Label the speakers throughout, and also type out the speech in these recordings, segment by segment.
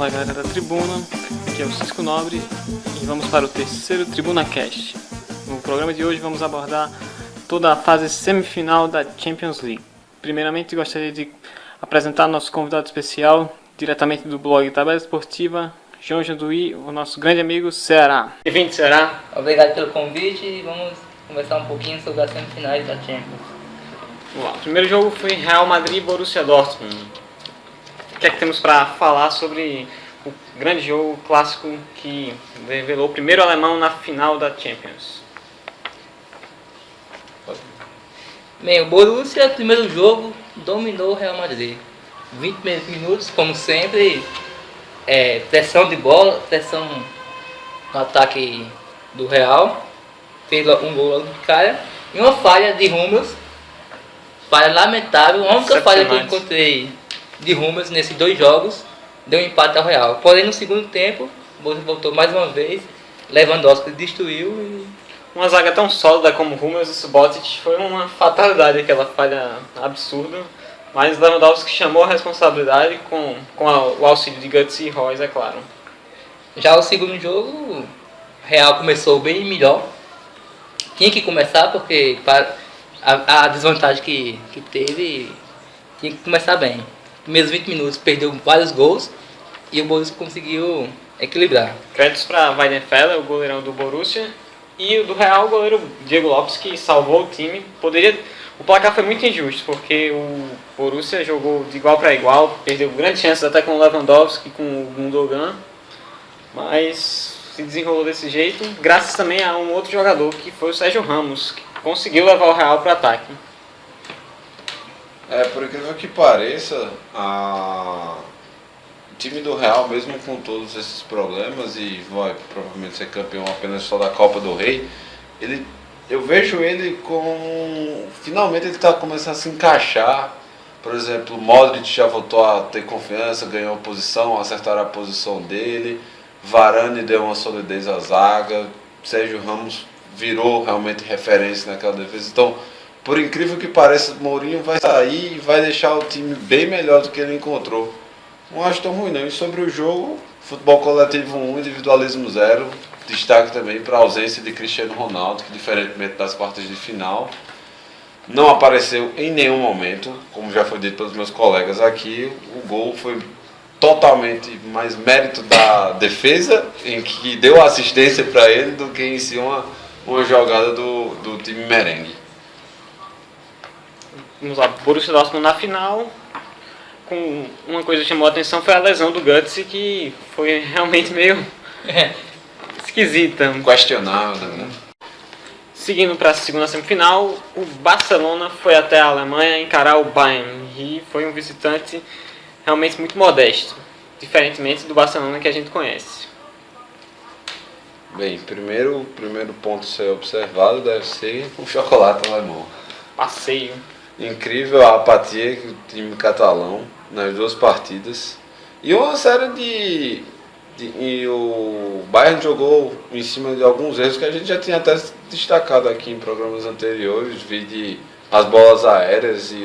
Speaker 1: Fala galera da Tribuna, aqui é o Cisco Nobre e vamos para o terceiro Tribuna Cast. No programa de hoje vamos abordar toda a fase semifinal da Champions League. Primeiramente gostaria de apresentar nosso convidado especial, diretamente do blog Tabela Esportiva, João Janduí, o nosso grande amigo Ceará. Bem-vindo, Ceará.
Speaker 2: Obrigado pelo convite e vamos conversar um pouquinho sobre as semifinais da Champions.
Speaker 1: Vamos lá. O primeiro jogo foi Real Madrid e Borussia Dortmund. O que é que temos para falar sobre o grande jogo clássico que revelou o primeiro alemão na final da Champions?
Speaker 2: Bem, o Borussia, primeiro jogo, dominou o Real Madrid. 20 minutos, como sempre, pressão de bola, pressão no ataque do Real. Fez um gol logo de cara. E uma falha de Hummels, falha lamentável, a única falha que eu encontrei de Hummels nesses dois jogos, deu um empate ao Real. Porém, no segundo tempo, o Borussia voltou mais uma vez, Lewandowski destruiu e...
Speaker 1: Uma zaga tão sólida como Hummels e Subotic foi uma fatalidade, aquela falha absurda. Mas Lewandowski chamou a responsabilidade com o auxílio de Götze e Reus, é claro.
Speaker 2: Já o segundo jogo, o Real começou bem melhor. Tinha que começar porque a desvantagem que teve, tinha que começar bem. Primeiros 20 minutos perdeu vários gols e o Borussia conseguiu equilibrar.
Speaker 1: Créditos para Weidenfeller, o goleirão do Borussia, e o do Real, o goleiro Diego Lopes, que salvou o time. O placar foi muito injusto, porque o Borussia jogou de igual para igual, perdeu grandes chances até com o Lewandowski e com o Gundogan, mas se desenrolou desse jeito, graças também a um outro jogador, que foi o Sérgio Ramos, que conseguiu levar o Real para o ataque.
Speaker 3: Por incrível que pareça, o time do Real, mesmo com todos esses problemas e vai provavelmente ser campeão apenas só da Copa do Rei, eu vejo ele finalmente ele está começando a se encaixar. Por exemplo, o Modric já voltou a ter confiança, ganhou posição, acertaram a posição dele, Varane deu uma solidez à zaga, Sérgio Ramos virou realmente referência naquela defesa. Então, por incrível que pareça, Mourinho vai sair e vai deixar o time bem melhor do que ele encontrou. Não acho tão ruim não. E sobre o jogo, futebol coletivo 1, individualismo 0. Destaque também para a ausência de Cristiano Ronaldo, que diferentemente das quartas de final, não apareceu em nenhum momento. Como já foi dito pelos meus colegas aqui, o gol foi totalmente mais mérito da defesa, em que deu assistência para ele, do que em si uma jogada do time merengue.
Speaker 1: Vamos lá, Borussia Dortmund na final. Com uma coisa que chamou a atenção foi a lesão do Götze, que foi realmente meio esquisita.
Speaker 3: Questionável, né?
Speaker 1: Seguindo para a segunda semifinal, o Barcelona foi até a Alemanha encarar o Bayern e foi um visitante realmente muito modesto, diferentemente do Barcelona que a gente conhece.
Speaker 3: Bem, primeiro ponto a ser observado deve ser o chocolate alemão.
Speaker 1: Passeio.
Speaker 3: Incrível a apatia que o time catalão nas duas partidas. E uma série e o Bayern jogou em cima de alguns erros que a gente já tinha até destacado aqui em programas anteriores, vide as bolas aéreas e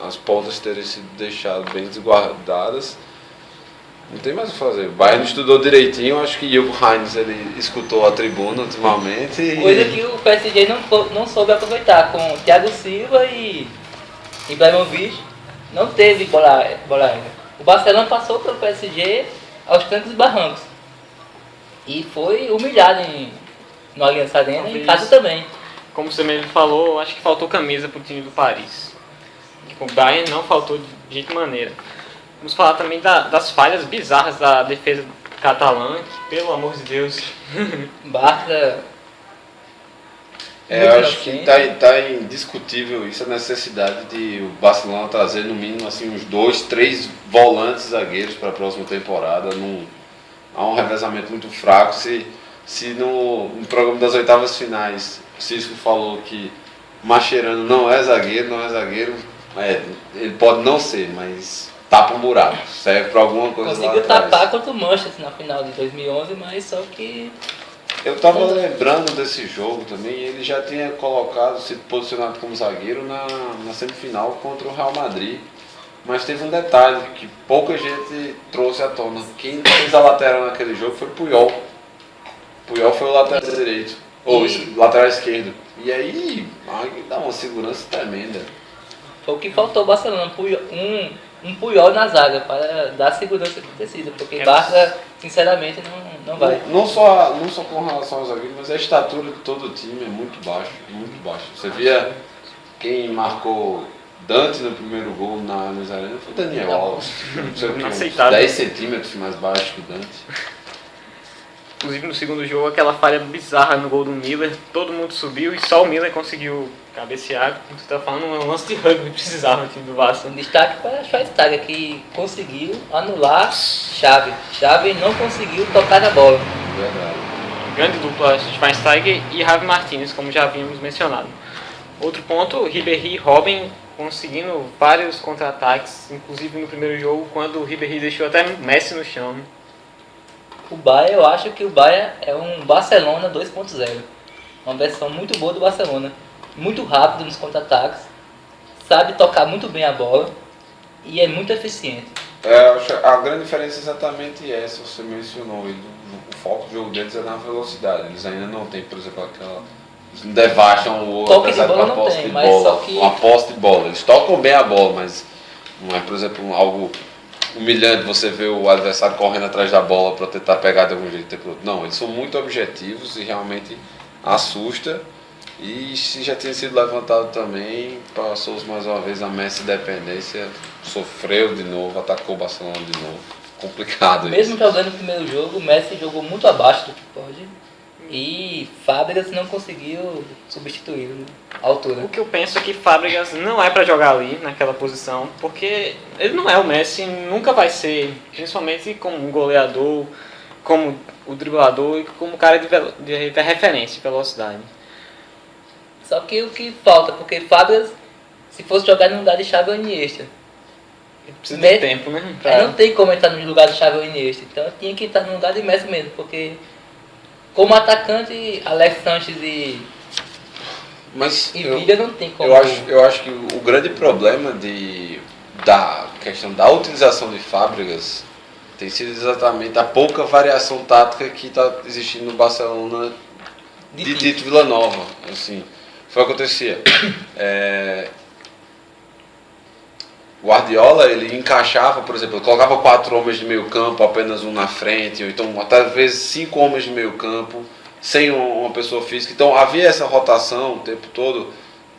Speaker 3: as pontas terem sido deixadas bem desguardadas. Não tem mais o que fazer. O Bayern estudou direitinho, acho que Hugo Heinz ele escutou a tribuna ultimamente.
Speaker 2: Coisa que o PSG não soube aproveitar, com Thiago Silva e Ibrahimovic, não teve bola aérea. O Barcelona passou pelo PSG aos trancos e barrancos. E foi humilhado no Allianz Arena e em casa também.
Speaker 1: Como você mesmo falou, acho que faltou camisa para o time do Paris. O Bayern não faltou de jeito maneira. Vamos falar também das falhas bizarras da defesa catalã, que, pelo amor de Deus.
Speaker 2: Barca.
Speaker 3: Eu acho que está indiscutível isso, a necessidade de o Barcelona trazer no mínimo assim, uns 2, 3 volantes zagueiros para a próxima temporada. Há um revezamento muito fraco. Se no programa das oitavas finais o Cisco falou que Mascherano não é zagueiro, ele pode não ser, mas tapa um buraco, serve para alguma coisa.
Speaker 2: Conseguiu tapar contra o Manchester na final de 2011, mas só que...
Speaker 3: Eu estava lembrando desse jogo também, ele já tinha sido posicionado como zagueiro na semifinal contra o Real Madrid. Mas teve um detalhe que pouca gente trouxe à tona. Quem fez a lateral naquele jogo foi Puyol. Puyol foi o lateral direito, ou lateral esquerdo. E aí dá uma segurança tremenda.
Speaker 2: Foi o que faltou ao Barcelona, um Puyol na zaga para dar segurança que precisa, porque Barça, sinceramente, não vai.
Speaker 3: Não só com relação aos zagueiros, mas a estatura de todo o time é muito baixo, muito baixo. Você via quem marcou Dante no primeiro gol na Allianz Arena foi Daniel Alves, não sei o que, uns 10 centímetros mais baixo que o Dante.
Speaker 1: Inclusive no segundo jogo, aquela falha bizarra no gol do Miller, todo mundo subiu e só o Miller conseguiu cabecear. Como você está falando, um lance de rugby que precisava do time do Barça.
Speaker 2: Um destaque para a Schweinsteiger, que conseguiu anular Xavi. Xavi não conseguiu tocar na bola.
Speaker 3: Verdade.
Speaker 1: Grande dupla, Schweinsteiger e Javi Martínez, como já havíamos mencionado. Outro ponto, Ribéry e Robben conseguindo vários contra-ataques, inclusive no primeiro jogo, quando o Ribéry deixou até Messi no chão.
Speaker 2: O Bayern, eu acho que o Bayern é um Barcelona 2.0. Uma versão muito boa do Barcelona. Muito rápido nos contra-ataques, sabe tocar muito bem a bola e é muito eficiente.
Speaker 3: A grande diferença é exatamente essa, você mencionou. O foco do jogo deles é na velocidade. Eles ainda não têm, por exemplo, aquela... Eles não devacham o outro,
Speaker 2: toque de bola não tem, mas
Speaker 3: bola,
Speaker 2: só que...
Speaker 3: uma posse de bola. Eles tocam bem a bola, mas não é, por exemplo, algo humilhante você ver o adversário correndo atrás da bola para tentar pegar de algum jeito. Não, eles são muito objetivos e realmente assusta. E se já tinha sido levantado também, passou mais uma vez a Messi dependência, sofreu de novo, atacou o Barcelona de novo. Complicado isso.
Speaker 2: Mesmo jogando o primeiro jogo, o Messi jogou muito abaixo do que pode e Fábregas não conseguiu substituí-lo à altura.
Speaker 1: O que eu penso é que Fábregas não é para jogar ali, naquela posição, porque ele não é o Messi, nunca vai ser, principalmente como um goleador, como o driblador e como cara de referência, de velocidade.
Speaker 2: Só que o que falta, porque Fábregas, se fosse jogar no lugar de Xavi ou Iniesta,
Speaker 1: ele precisa de tempo, né?
Speaker 2: Não tem como entrar no lugar de Xavi ou Iniesta, então tinha que estar no lugar de Messi mesmo, porque como atacante, Alex Sanches e Villa não tem como.
Speaker 3: Eu acho que o grande problema da questão da utilização de Fábregas tem sido exatamente a pouca variação tática que está existindo no Barcelona de Tito Villanova. Assim, foi o que acontecia. Guardiola, ele encaixava, por exemplo, ele colocava 4 homens de meio campo, apenas um na frente, ou então até às vezes 5 homens de meio campo, sem uma pessoa física. Então havia essa rotação o tempo todo.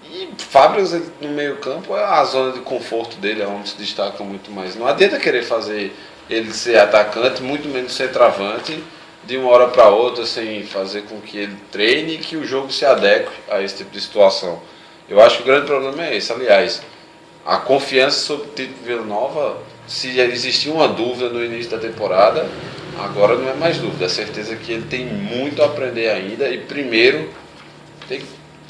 Speaker 3: E Fábregas no meio campo é a zona de conforto dele, é onde se destaca muito mais. Não adianta querer fazer ele ser atacante, muito menos centroavante, de uma hora para outra, sem fazer com que ele treine e que o jogo se adeque a esse tipo de situação. Eu acho que o grande problema é esse. Aliás, a confiança sobre o Tito Villanova, se existia uma dúvida no início da temporada, agora não é mais dúvida. A certeza que ele tem muito a aprender ainda e primeiro tem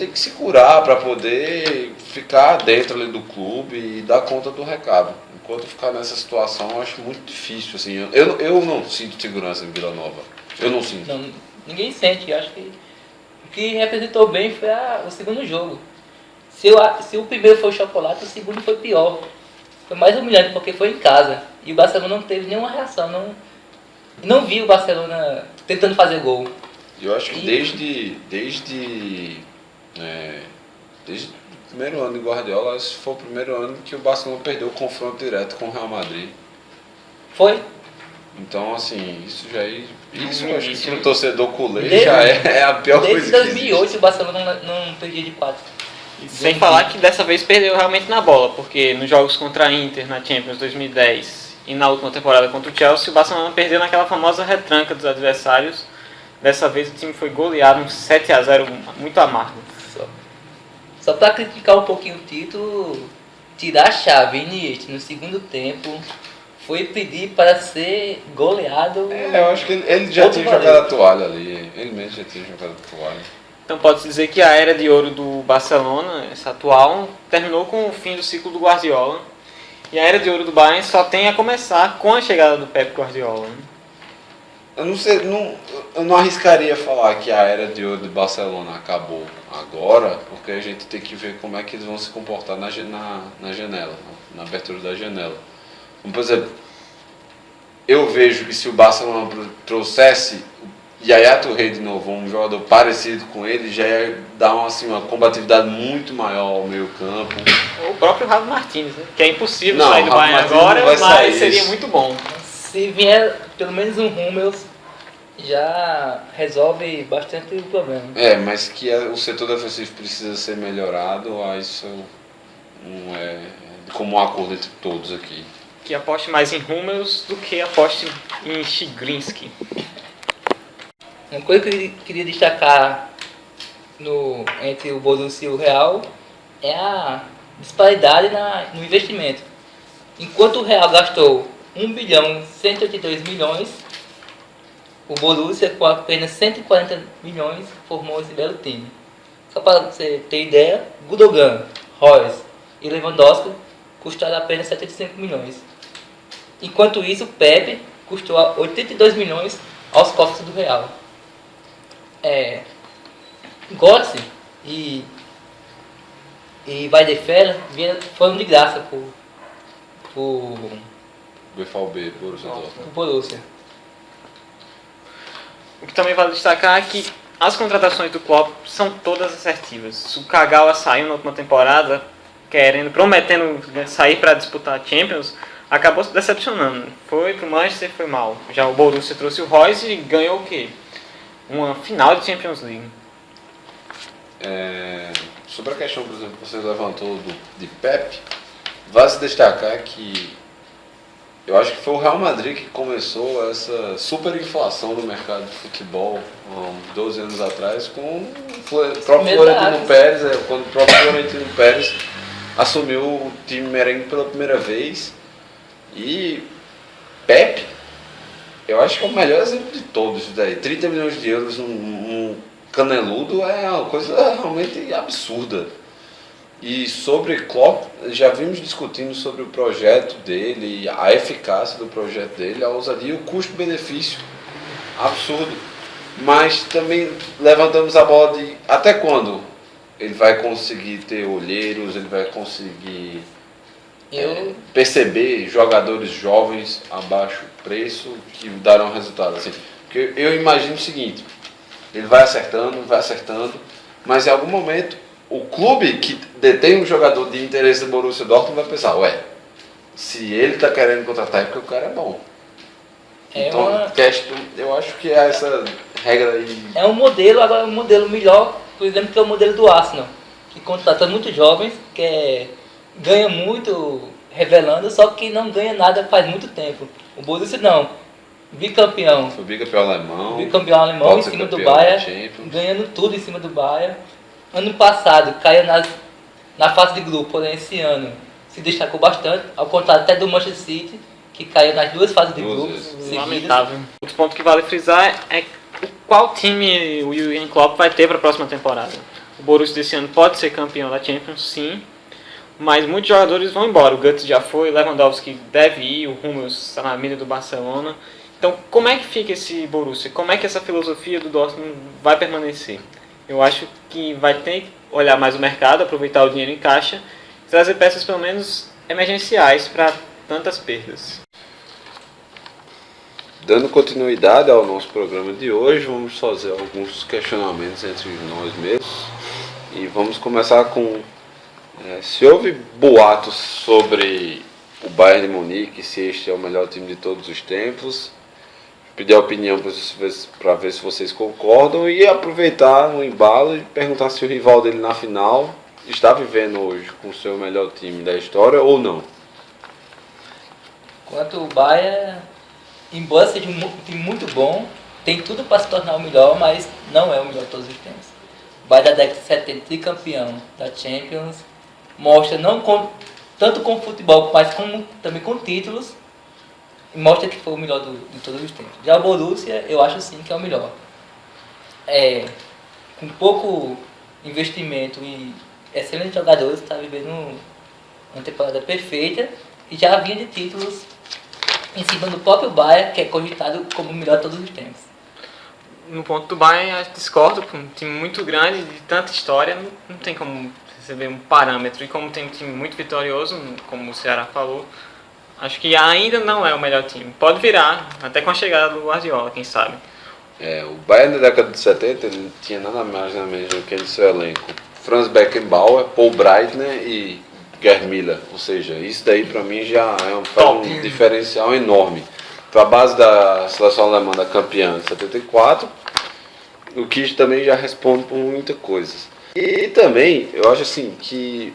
Speaker 3: que se curar para poder ficar dentro ali do clube e dar conta do recado. Enquanto ficar nessa situação, eu acho muito difícil. Assim, eu não sinto segurança em Villanova. Eu não sinto.
Speaker 2: Não, ninguém sente. Eu acho que o que representou bem foi o segundo jogo. Se o primeiro foi chocolate, o segundo foi pior. Foi mais humilhante porque foi em casa. E o Barcelona não teve nenhuma reação. Não vi o Barcelona tentando fazer gol.
Speaker 3: Eu acho que desde o primeiro ano de Guardiola, esse foi o primeiro ano que o Barcelona perdeu o confronto direto com o Real Madrid.
Speaker 2: Foi?
Speaker 3: Então, assim, isso eu acho que para o torcedor culé já é a pior coisa que
Speaker 2: Desde 2008 o Barcelona não perdia de 4.
Speaker 1: Sem falar que dessa vez perdeu realmente na bola, porque nos jogos contra a Inter na Champions 2010 e na última temporada contra o Chelsea, o Barcelona perdeu naquela famosa retranca dos adversários. Dessa vez o time foi goleado, um 7-0 muito amargo.
Speaker 2: Só para criticar um pouquinho o Tito, tirar a chave Iniesta no segundo tempo foi pedir para ser goleado.
Speaker 3: Eu acho que ele já tinha jogado a toalha ali, ele mesmo já tinha jogado a toalha.
Speaker 1: Então pode-se dizer que a era de ouro do Barcelona, essa atual, terminou com o fim do ciclo do Guardiola. E a era de ouro do Bayern só tem a começar com a chegada do Pep Guardiola.
Speaker 3: Eu não sei, eu não arriscaria falar que a era de ouro de Barcelona acabou agora, porque a gente tem que ver como é que eles vão se comportar na janela, na abertura da janela. Por exemplo, eu vejo que se o Barcelona trouxesse Yaya Touré de novo, um jogador parecido com ele, já ia dar uma combatividade muito maior ao meio campo.
Speaker 1: O próprio Rafa Martínez, né? Que é impossível
Speaker 3: Não,
Speaker 1: sair do
Speaker 3: Rafa
Speaker 1: Bayern
Speaker 3: Martínez
Speaker 1: agora,
Speaker 3: não vai
Speaker 1: mas
Speaker 3: sair,
Speaker 1: seria
Speaker 3: isso.
Speaker 1: muito bom.
Speaker 2: Se vier pelo menos um Hummels, já resolve bastante o problema.
Speaker 3: Mas que o setor defensivo precisa ser melhorado, isso não é como um acordo entre todos aqui.
Speaker 1: Que aposte mais em Hummels do que aposte em Chigrinsky.
Speaker 2: Uma coisa que eu queria destacar entre o Borussia e o Real é a disparidade no investimento. Enquanto o Real gastou 1 bilhão e 182 milhões, o Borussia, com apenas 140 milhões, formou esse belo time. Só para você ter ideia, Gundogan, Reus e Lewandowski custaram apenas 75 milhões. Enquanto isso, o Pepe custou 82 milhões aos cofres do Real. Götze e Weidenfeller foram de graça pro
Speaker 3: BVB, Borussia Dortmund.
Speaker 2: Borussia.
Speaker 1: O que também vale destacar é que as contratações do Klopp são todas assertivas. O Kagawa saiu na última temporada, prometendo sair para disputar a Champions, acabou se decepcionando. Foi pro Manchester e foi mal. Já o Borussia trouxe o Reus e ganhou o quê? Uma final de Champions League.
Speaker 3: Sobre a questão, por exemplo, que você levantou de Pep, vale se destacar que eu acho que foi o Real Madrid que começou essa superinflação do mercado de futebol há uns 12 anos atrás com o próprio Florentino Pérez, quando o próprio Florentino Pérez assumiu o time merengue pela primeira vez. E Pep, eu acho que é o melhor exemplo de todos isso daí. 30 milhões de euros num caneludo é uma coisa realmente absurda. E sobre Klopp, já vimos discutindo sobre o projeto dele, a eficácia do projeto dele, a ousadia e o custo-benefício absurdo. Mas também levantamos a bola de até quando ele vai conseguir ter olheiros, ele vai conseguir perceber jogadores jovens a baixo preço que darão resultado. Assim. Porque eu imagino o seguinte, ele vai acertando, mas em algum momento o clube que detém um jogador de interesse do Borussia Dortmund vai pensar, se ele está querendo contratar é porque o cara é bom. Eu acho que é essa regra aí.
Speaker 2: É um modelo, agora um modelo melhor, por exemplo, que é o modelo do Arsenal, que contrata muitos jovens, ganha muito revelando, só que não ganha nada faz muito tempo. O Borussia não, bicampeão.
Speaker 3: Foi bicampeão alemão.
Speaker 2: Bicampeão alemão em cima do Bayern, ganhando tudo em cima do Bayern. Ano passado caiu na fase de grupo, porém esse ano se destacou bastante, ao contrário até do Manchester City, que caiu nas duas fases de grupos.
Speaker 1: Lamentável. Outro ponto que vale frisar é qual time o Jürgen Klopp vai ter para a próxima temporada. O Borussia desse ano pode ser campeão da Champions, sim, mas muitos jogadores vão embora. O Götze já foi, o Lewandowski deve ir, o Hummels está na mira do Barcelona. Então, como é que fica esse Borussia? Como é que essa filosofia do Dortmund vai permanecer? Eu acho que vai ter que olhar mais o mercado, aproveitar o dinheiro em caixa e trazer peças pelo menos emergenciais para tantas perdas.
Speaker 3: Dando continuidade ao nosso programa de hoje, vamos fazer alguns questionamentos entre nós mesmos e vamos começar com se houve boatos sobre o Bayern de Munique, se este é o melhor time de todos os tempos. Pedir a opinião para ver se vocês concordam e aproveitar o embalo e perguntar se o rival dele na final está vivendo hoje com o seu melhor time da história ou não.
Speaker 2: Quanto o Bayern, embora seja um time muito bom, tem tudo para se tornar o melhor, mas não é o melhor de todos os tempos. O Bayern da década de 70, tricampeão da Champions, mostra tanto com futebol, mas também com títulos, mostra que foi o melhor de todos os tempos. Já o Borussia, eu acho sim que é o melhor. Com pouco investimento e excelentes jogadores, está vivendo uma temporada perfeita e já vinha de títulos em cima do próprio Bayern, que é cogitado como o melhor de todos os tempos.
Speaker 1: No ponto do Bayern, eu discordo, porque um time muito grande, de tanta história, não tem como receber um parâmetro. E como tem um time muito vitorioso, como o Ceará falou, acho que ainda não é o melhor time. Pode virar, até com a chegada do Guardiola, quem sabe.
Speaker 3: O Bayern na década de 70 ele tinha nada mais nada menos do que no seu elenco Franz Beckenbauer, Paul Breitner e Gerd Müller. Ou seja, isso daí pra mim já é um diferencial enorme. Para a base da seleção alemã da campeã de 74, o que também já responde por muitas coisas. E também, eu acho assim, que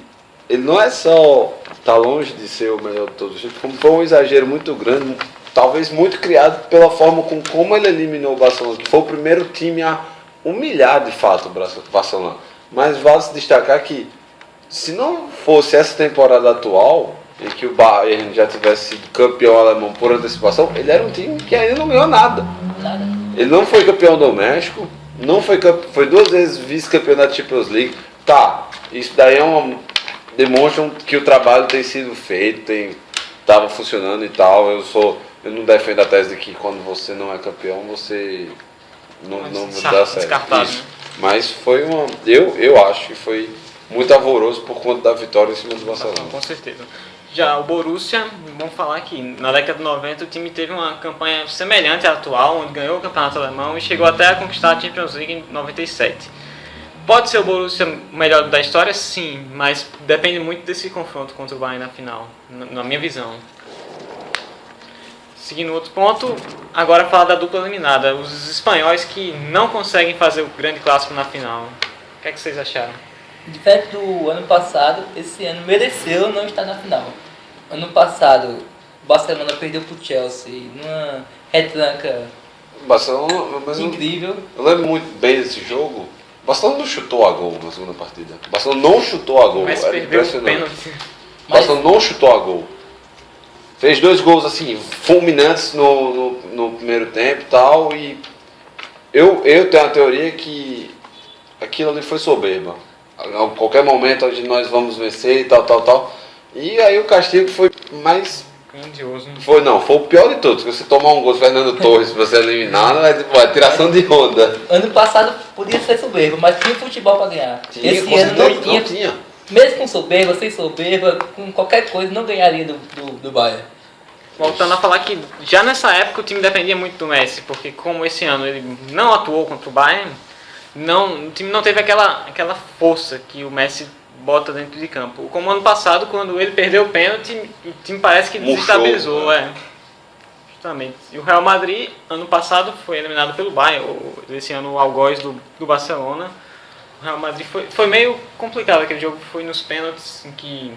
Speaker 3: ele não é só tá longe de ser o melhor de todos os tempos, como foi um exagero muito grande, talvez muito criado pela forma como ele eliminou o Barcelona, que foi o primeiro time a humilhar de fato o Barcelona. Mas vale se destacar que, se não fosse essa temporada atual, em que o Bayern já tivesse sido campeão alemão por antecipação, ele era um time que ainda não ganhou nada. Ele não foi campeão doméstico, não foi 2 vezes vice-campeão da Champions League. Tá, isso daí demonstra que o trabalho tem sido feito, estava funcionando e tal. Eu não defendo a tese de que quando você não é campeão, você não dá certo. Isso. Mas foi eu acho que foi muito avoroso por conta da vitória em cima do Barcelona.
Speaker 1: Com certeza. Já o Borussia, vamos falar que na década de 90 o time teve uma campanha semelhante à atual, onde ganhou o campeonato alemão e chegou até a conquistar a Champions League em 97. Pode ser o Borussia o melhor da história? Sim, mas depende muito desse confronto contra o Bayern na final, na minha visão. Seguindo outro ponto, agora falar da dupla eliminada, os espanhóis que não conseguem fazer o grande clássico na final. O que é que vocês acharam?
Speaker 2: Diferente do ano passado, esse ano mereceu não estar na final. Ano passado, o Barcelona perdeu para o Chelsea numa retranca incrível.
Speaker 3: Eu lembro muito bem desse jogo. O Barcelona não chutou a gol na segunda partida. O Barcelona não chutou a gol.
Speaker 1: Mas
Speaker 3: era
Speaker 1: perdeu
Speaker 3: impressionante.
Speaker 1: o pênalti.
Speaker 3: O Barcelona não chutou a gol. Fez 2 gols assim, fulminantes no primeiro tempo e tal. E eu tenho a teoria que aquilo ali foi soberba. A qualquer momento onde nós vamos vencer e tal. E aí o castigo foi mais
Speaker 1: grandioso.
Speaker 3: Foi o pior de todos. Se você tomar um gol do Fernando Torres pra ser eliminado, é tiração de onda.
Speaker 2: Ano passado podia ser soberbo, mas tinha futebol pra ganhar. Esse ano não tinha. Mesmo com soberba, sem soberba, com qualquer coisa, não ganharia do Bayern.
Speaker 1: Voltando a falar que já nessa época o time dependia muito do Messi, porque como esse ano ele não atuou contra o Bayern, o time não teve aquela força que o Messi bota dentro de campo. Como ano passado, quando ele perdeu o pênalti, o time parece que desestabilizou. Justamente. E o Real Madrid, ano passado, foi eliminado pelo Bayern, esse ano o algoz do Barcelona. O Real Madrid foi meio complicado aquele jogo, foi nos pênaltis em que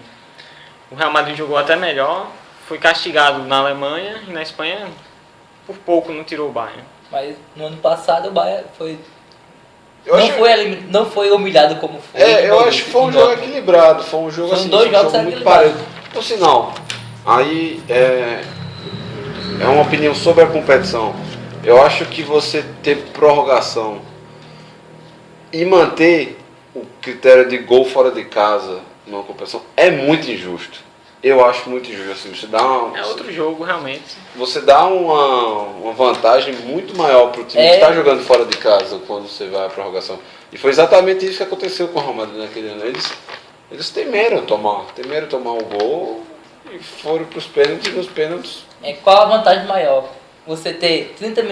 Speaker 1: o Real Madrid jogou até melhor, foi castigado na Alemanha e na Espanha por pouco não tirou o Bayern.
Speaker 2: Mas no ano passado o Bayern não foi humilhado como foi.
Speaker 3: Eu acho que foi um jogo equilibrado, foi um jogo assim,
Speaker 2: dois jogos
Speaker 3: muito parecido. Por sinal, aí é uma opinião sobre a competição. Eu acho que você ter prorrogação e manter o critério de gol fora de casa numa competição é muito injusto. Eu acho muito injusto. Assim, você dá
Speaker 1: outro jogo, realmente.
Speaker 3: Você dá uma vantagem muito maior para o time que está jogando fora de casa quando você vai à prorrogação. E foi exatamente isso que aconteceu com o Real Madrid naquele ano. Eles temeram tomar o gol e foram para os pênaltis, e nos pênaltis...
Speaker 2: Qual a vantagem maior? Você ter 30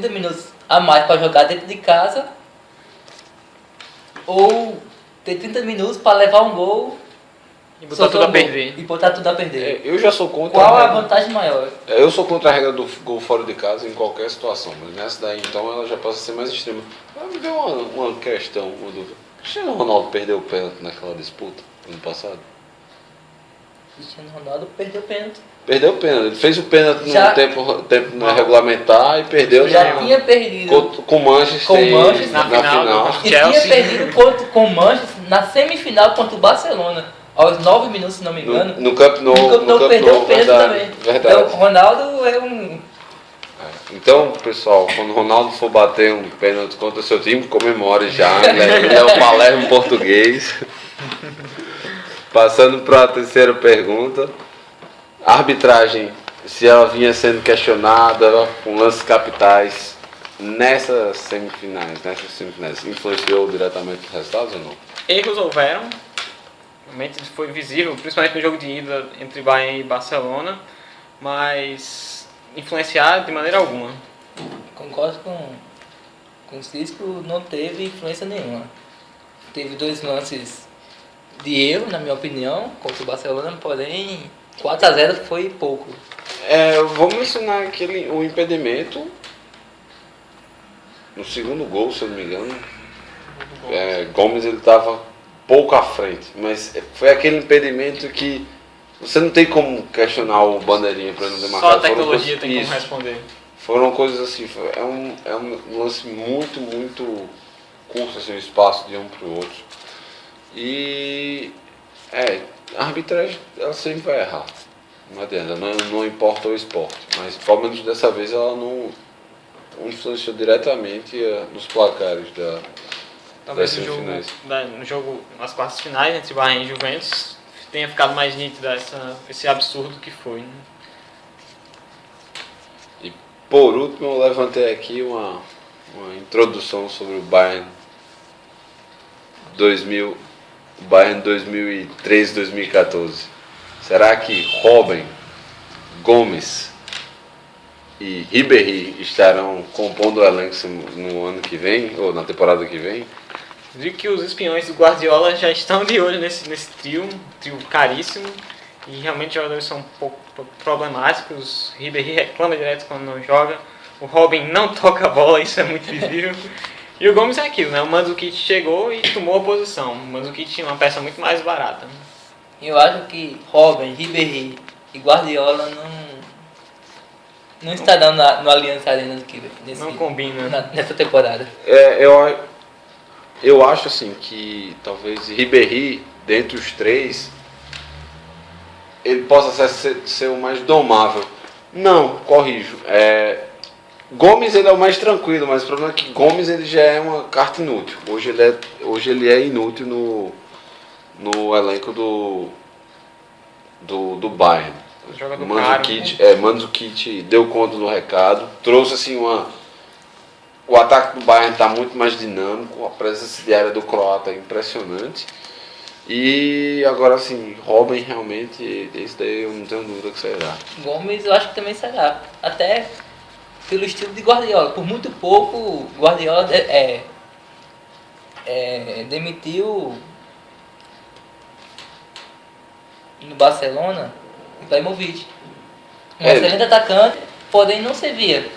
Speaker 2: minutos a mais para jogar dentro de casa ou ter 30 minutos para levar um gol
Speaker 1: e botar tudo a perder.
Speaker 3: Eu já sou contra.
Speaker 2: Qual a vantagem maior?
Speaker 3: Eu sou contra a regra do gol fora de casa em qualquer situação, mas nessa daí então ela já passa a ser mais extrema. Me deu uma questão, uma dúvida. Cristiano Ronaldo perdeu o pênalti naquela disputa ano passado?
Speaker 2: Cristiano Ronaldo perdeu o pênalti.
Speaker 3: Perdeu o pênalti. Ele fez o pênalti no tempo regulamentar e perdeu.
Speaker 2: Tinha perdido
Speaker 3: com o Manchester
Speaker 1: na final.
Speaker 2: E tinha perdido com o Manchester na semifinal contra o Barcelona. Aos 9 minutos, se não me engano.
Speaker 3: No Camp Nou
Speaker 2: perdeu o pênalti também.
Speaker 3: Verdade.
Speaker 2: Então, o Ronaldo é um...
Speaker 3: Então, pessoal, quando o Ronaldo for bater um pênalti contra o seu time, comemore já. Ele é o Palermo português. Passando para a terceira pergunta. A arbitragem se ela vinha sendo questionada com lances capitais nessas semifinais, influenciou diretamente os resultados ou não?
Speaker 1: Erros houveram, realmente foi visível, principalmente no jogo de ida entre Bayern e Barcelona, mas influenciar de maneira alguma.
Speaker 2: Concordo com o Cisco, não teve influência nenhuma. Teve 2 lances de erro, na minha opinião, contra o Barcelona, porém 4-0 foi pouco.
Speaker 3: Vamos mencionar o impedimento no segundo gol, se eu não me engano. Gomes ele estava pouco à frente, mas foi aquele impedimento que você não tem como questionar o bandeirinha para não ter marcado.
Speaker 1: Só a tecnologia tem como responder.
Speaker 3: Foram coisas assim, é um lance muito, muito curto assim, o espaço de um para o outro. E a arbitragem ela sempre vai errar. Não adianta, não importa o esporte, mas pelo menos dessa vez ela não influenciou diretamente nos placares das semifinais.
Speaker 1: No jogo, nas quartas finais, entre Bayern e Juventus, tenha ficado mais nítida esse absurdo que foi. Né?
Speaker 3: E por último, eu levantei aqui uma introdução sobre o Bayern 2013-2014. Será que Robben, Gomes e Ribéry estarão compondo o elenco no ano que vem, ou na temporada que vem?
Speaker 1: Vi que os espiões do Guardiola já estão de olho nesse trio caríssimo, e realmente os jogadores são um pouco problemáticos. O Ribéry reclama direto quando não joga, o Robben não toca a bola, isso é muito visível. E o Gomes é aquilo, né? O Mandzukic chegou e tomou a posição. O Mandzukic tinha uma peça muito mais barata.
Speaker 2: Eu acho que Robben, Ribéry e Guardiola não estarão no Allianz Arena
Speaker 1: não combina
Speaker 2: nessa temporada.
Speaker 3: Eu acho assim que talvez Ribéry, dentre os três, ele possa ser o mais domável. Não, corrijo. Gomes ele é o mais tranquilo, mas o problema é que Gomes ele já é uma carta inútil. Hoje ele é inútil no elenco do Bayern. Mandzukic deu conta do recado, trouxe assim o ataque do Bayern está muito mais dinâmico, a presença diária do croata é impressionante. E agora assim, Robben realmente, esse daí eu não tenho dúvida que será.
Speaker 2: Gomes eu acho que também será, até pelo estilo de Guardiola. Por muito pouco, Guardiola demitiu no Barcelona Ibrahimovic. Excelente atacante, porém não servia.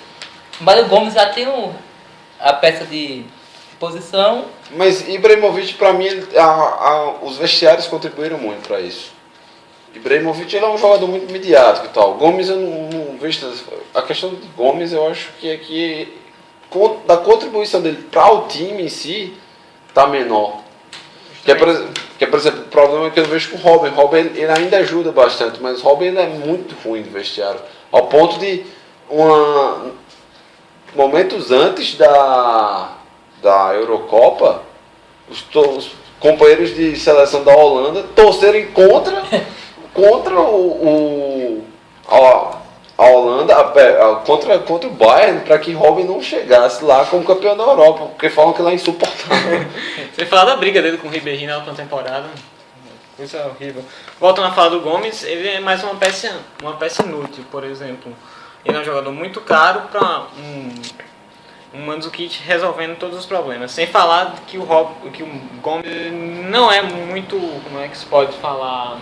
Speaker 2: Mas o Gomes já tem a peça de posição.
Speaker 3: Mas Ibrahimovic, para mim, os vestiários contribuíram muito para isso. Ibrahimovic ele é um jogador muito midiático e tal. Gomes eu não vejo. A questão de Gomes eu acho que da contribuição dele para o time em si está menor. Que por exemplo, o problema que eu vejo com o Robben. Robben ele ainda ajuda bastante, mas o Robben é muito ruim de vestiário. Ao ponto de momentos antes da Eurocopa, os companheiros de seleção da Holanda torcerem contra a Holanda, contra o Bayern, para que Robben não chegasse lá como campeão da Europa, porque falam que ele é insuportável.
Speaker 1: Você falar da briga dele com o Ribéry na última temporada, coisa horrível. Voltando a falar do Gomes, ele é mais uma peça inútil, por exemplo. Ele é um jogador muito caro para um Mandzukic resolvendo todos os problemas. Sem falar que o Gomes não é muito, como é que se pode falar,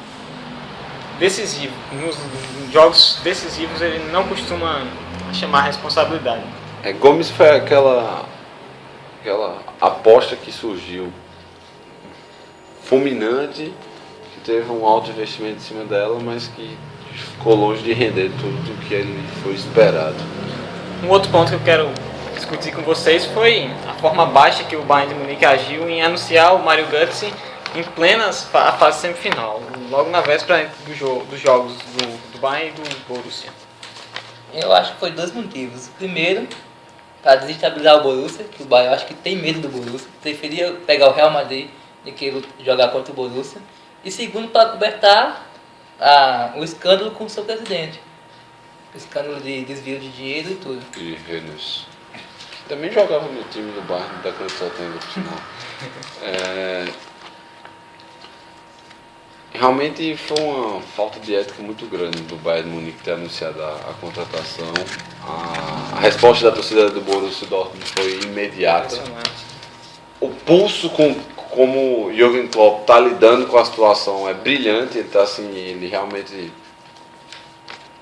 Speaker 1: decisivo. Nos jogos decisivos ele não costuma chamar a responsabilidade.
Speaker 3: Gomes foi aquela aposta que surgiu fulminante, que teve um alto investimento em cima dela, mas que ficou longe de render tudo o que ele foi esperado.
Speaker 1: Um outro ponto que eu quero discutir com vocês foi a forma baixa que o Bayern de Munique agiu em anunciar o Mario Götze em plena fase semifinal, logo na véspera dos jogos do Bayern e do Borussia.
Speaker 2: Eu acho que foi 2 motivos. Primeiro, para desestabilizar o Borussia, que o Bayern acho que tem medo do Borussia, preferia pegar o Real Madrid do que jogar contra o Borussia. E segundo, para cobertar o escândalo com o seu presidente. escândalo de desvio de dinheiro e tudo.
Speaker 3: E Renes, que também jogava no time do Bayern, da Canceltenga, por sinal. Realmente foi uma falta de ética muito grande do Bayern de Munique ter anunciado a contratação. A resposta da torcida do Borussia Dortmund foi imediata. O pulso como o Jürgen Klopp está lidando com a situação é brilhante. Ele realmente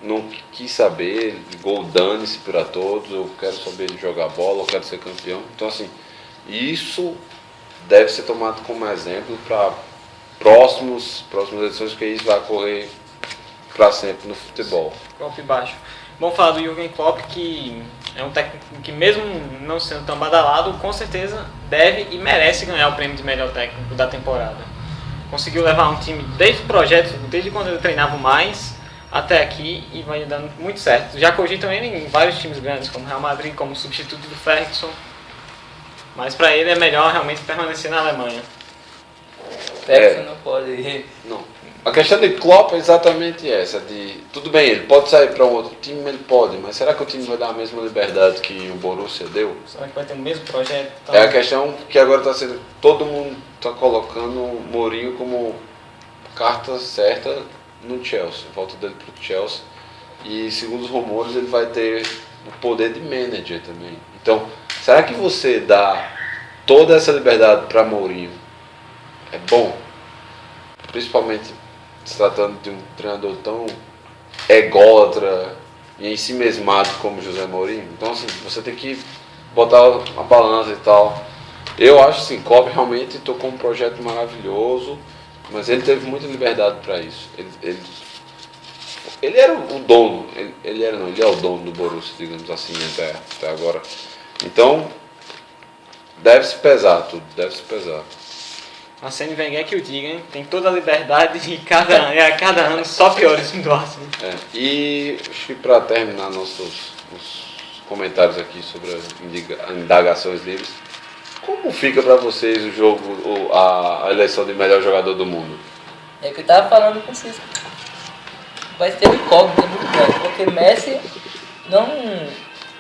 Speaker 3: não quis saber, gol dane-se para todos, eu quero saber de jogar bola, eu quero ser campeão. Então assim, isso deve ser tomado como exemplo para próximas edições, porque isso vai correr para sempre no futebol.
Speaker 1: Golpe baixo. Bom falar do Jürgen Klopp, que é um técnico que mesmo não sendo tão badalado, com certeza deve e merece ganhar o prêmio de melhor técnico da temporada. Conseguiu levar um time desde o projeto, desde quando ele treinava mais, até aqui e vai dando muito certo. Já cogitam ele em vários times grandes, como Real Madrid, como substituto do Ferguson. Mas para ele é melhor realmente permanecer na Alemanha.
Speaker 2: Ferguson não pode.
Speaker 3: Não. A questão de Klopp é exatamente essa, tudo bem, ele pode sair para um outro time, ele pode, mas será que o time vai dar a mesma liberdade que o Borussia deu?
Speaker 1: Será que vai ter o mesmo projeto? Então...
Speaker 3: É a questão que agora está sendo, todo mundo está colocando o Mourinho como carta certa no Chelsea, volta dele para o Chelsea, e segundo os rumores ele vai ter o poder de manager também. Então, será que você dá toda essa liberdade para Mourinho é bom? Principalmente se tratando de um treinador tão ególatra e ensimesmado como José Mourinho. Então assim, você tem que botar a balança e tal. Eu acho assim, Klopp realmente tocou um projeto maravilhoso, mas ele teve muita liberdade para isso. Ele era o dono, ele é o dono do Borussia, digamos assim, até agora. Então, deve-se pesar tudo, deve-se pesar.
Speaker 1: Arsène Wenger que o diga, hein? Tem toda a liberdade e a cada ano só pior esse do Arsenal.
Speaker 3: E acho que para terminar os comentários aqui sobre as indagações livres, como fica para vocês o jogo, a eleição de melhor jogador do mundo?
Speaker 2: É o que eu estava falando com vocês. Vai ter um incógnito muito grande, porque Messi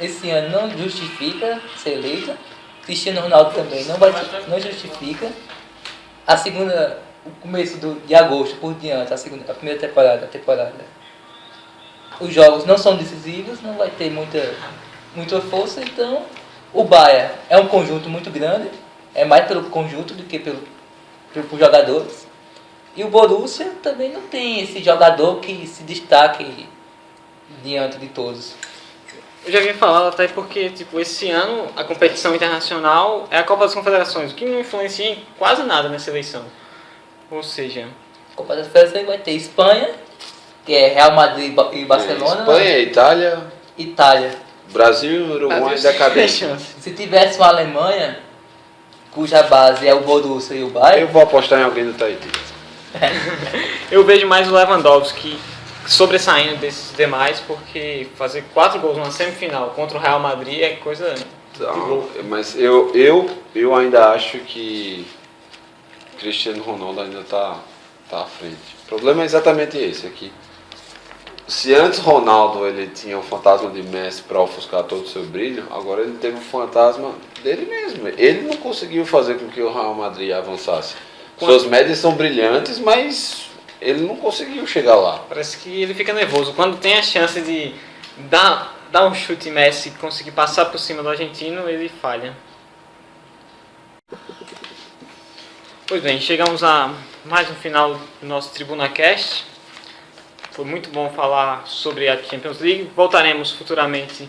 Speaker 2: esse ano não justifica ser eleito, Cristiano Ronaldo também não justifica. O começo de agosto por diante, a primeira temporada, os jogos não são decisivos, não vai ter muita força, então o Bayern é um conjunto muito grande, é mais pelo conjunto do que pelos jogadores, e o Borussia também não tem esse jogador que se destaque diante de todos.
Speaker 1: Eu já havia falado até porque, esse ano a competição internacional é a Copa das Confederações, o que não influencia em quase nada nessa eleição. Ou seja...
Speaker 2: A Copa das Confederações vai ter Espanha, que é Real Madrid e Barcelona.
Speaker 3: Espanha,
Speaker 2: Itália.
Speaker 3: Brasil, Uruguai e decadente.
Speaker 2: Se tivesse uma Alemanha, cuja base é o Borussia e o Bayern...
Speaker 3: Eu vou apostar em alguém do Tahiti.
Speaker 1: Eu vejo mais o Lewandowski sobressaindo desses demais, porque fazer 4 gols numa semifinal contra o Real Madrid é coisa de louco.
Speaker 3: Mas eu ainda acho que Cristiano Ronaldo ainda está à frente. O problema é exatamente esse aqui. Se antes Ronaldo ele tinha o fantasma de Messi para ofuscar todo o seu brilho, agora ele teve o fantasma dele mesmo. Ele não conseguiu fazer com que o Real Madrid avançasse. Suas médias são brilhantes, mas ele não conseguiu chegar lá.
Speaker 1: Parece que ele fica nervoso. Quando tem a chance de dar um chute Messi e conseguir passar por cima do argentino, ele falha. Pois bem, chegamos a mais um final do nosso TribunaCast. Foi muito bom falar sobre a Champions League. Voltaremos futuramente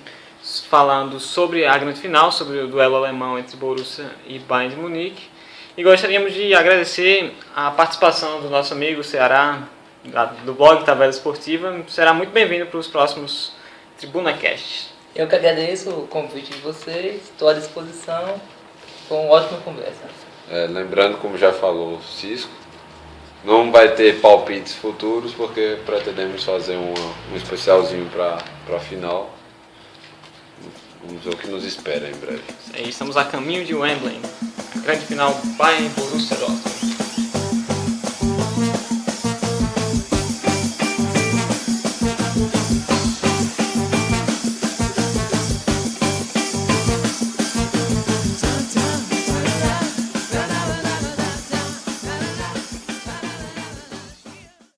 Speaker 1: falando sobre a grande final, sobre o duelo alemão entre Borussia e Bayern de Munique. E gostaríamos de agradecer a participação do nosso amigo Ceará, do blog Tabela Esportiva. Será muito bem-vindo para os próximos TribunaCasts.
Speaker 2: Eu que agradeço o convite de vocês, estou à disposição. Foi uma ótima conversa.
Speaker 3: Lembrando, como já falou o Cisco, não vai ter palpites futuros, porque pretendemos fazer um especialzinho para a final. Vamos ver o que nos espera em breve.
Speaker 1: Estamos a caminho de Wembley. Grande final Bayern e Borussia Dortmund.